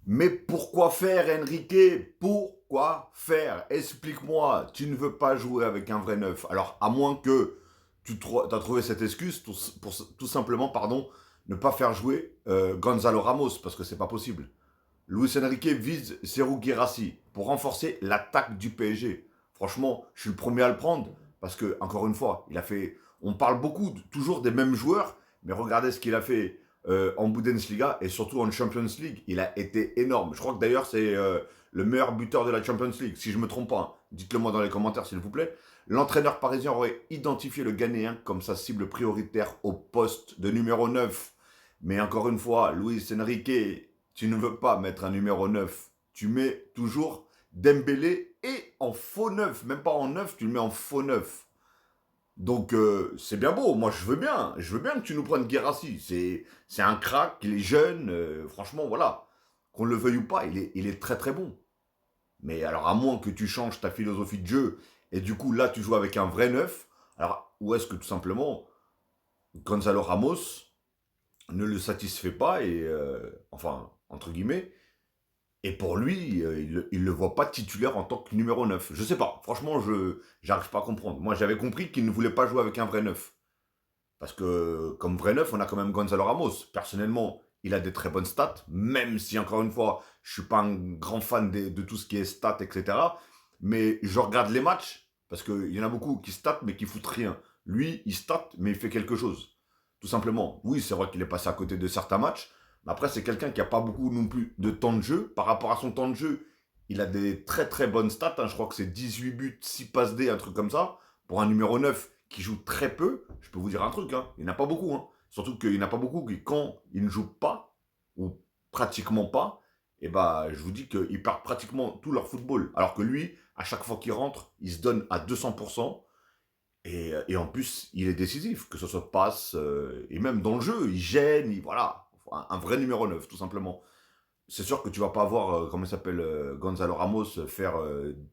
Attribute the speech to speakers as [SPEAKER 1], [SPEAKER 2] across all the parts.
[SPEAKER 1] Mais pourquoi faire, Enrique? Pourquoi faire? Explique-moi. Tu ne veux pas jouer avec un vrai neuf. Alors, à moins que tu as trouvé cette excuse pour tout simplement, pardon, ne pas faire jouer Gonzalo Ramos, parce que c'est pas possible. Luis Enrique vise Serhou Guirassy pour renforcer l'attaque du PSG. Franchement, je suis le premier à le prendre, parce que, encore une fois, il a fait. On parle beaucoup, toujours des mêmes joueurs, mais regardez ce qu'il a fait en Bundesliga et surtout en Champions League. Il a été énorme. Je crois que d'ailleurs, c'est le meilleur buteur de la Champions League, si je ne me trompe pas. Hein. Dites-le moi dans les commentaires, s'il vous plaît. L'entraîneur parisien aurait identifié le Ghanéen comme sa cible prioritaire au poste de numéro 9. Mais encore une fois, Luis Enrique, tu ne veux pas mettre un numéro 9. Tu mets toujours Dembélé et en faux 9. Même pas en 9, tu le mets en faux 9. Donc c'est bien beau, moi je veux bien que tu nous prennes Guirassy. C'est un crack, il est jeune, franchement voilà. Qu'on le veuille ou pas, il est très très bon. Mais alors à moins que tu changes ta philosophie de jeu, et du coup là tu joues avec un vrai neuf, alors où est-ce que tout simplement Gonzalo Ramos ne le satisfait pas, et enfin entre guillemets, et pour lui, il le voit pas titulaire en tant que numéro 9. Je sais pas, franchement je j'arrive pas à comprendre. Moi j'avais compris qu'il ne voulait pas jouer avec un vrai neuf. Parce que, comme vrai neuf, on a quand même Gonzalo Ramos. Personnellement, il a des très bonnes stats, même si, encore une fois, je suis pas un grand fan de tout ce qui est stats, etc. Mais je regarde les matchs, parce qu'il y en a beaucoup qui statent, mais qui foutent rien. Lui, il state, mais il fait quelque chose. Tout simplement. Oui, c'est vrai qu'il est passé à côté de certains matchs, mais après, c'est quelqu'un qui n'a pas beaucoup non plus de temps de jeu. Par rapport à son temps de jeu, il a des très très bonnes stats. Hein. Je crois que c'est 18 buts, 6 passes D, un truc comme ça. Pour un numéro 9 qui joue très peu, je peux vous dire un truc, hein, il n'y en a pas beaucoup. Hein. Surtout qu'il n'y en a pas beaucoup qui, quand ils ne jouent pas, ou pratiquement pas, et bah, je vous dis qu'ils perdent pratiquement tout leur football. Alors que lui, à chaque fois qu'il rentre, il se donne à 200%. Et en plus, il est décisif, que ce soit passe, et même dans le jeu, il gêne, voilà. Un vrai numéro 9, tout simplement. C'est sûr que tu vas pas voir, comment il s'appelle, Gonzalo Ramos faire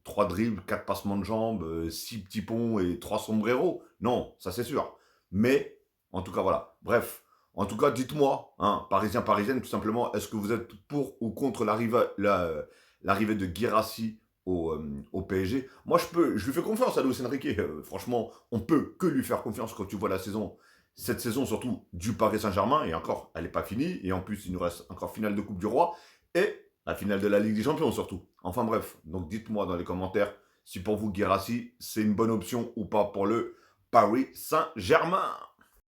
[SPEAKER 1] 3 dribbles, 4 passements de jambes, 6 petits ponts et 3 sombreros. Non, ça c'est sûr. Mais, en tout cas, voilà. Bref, en tout cas, dites-moi, hein, Parisien, Parisienne, tout simplement, est-ce que vous êtes pour ou contre l'arrivée de Guirassy au PSG? Moi, je lui fais confiance à Luis Enrique. Franchement, on peut que lui faire confiance quand tu vois la saison. Cette saison, surtout du Paris Saint-Germain, et encore, elle n'est pas finie. Et en plus, il nous reste encore finale de Coupe du Roi. Et la finale de la Ligue des Champions surtout. Enfin bref, donc dites-moi dans les commentaires si pour vous Guirassy c'est une bonne option ou pas pour le Paris Saint-Germain.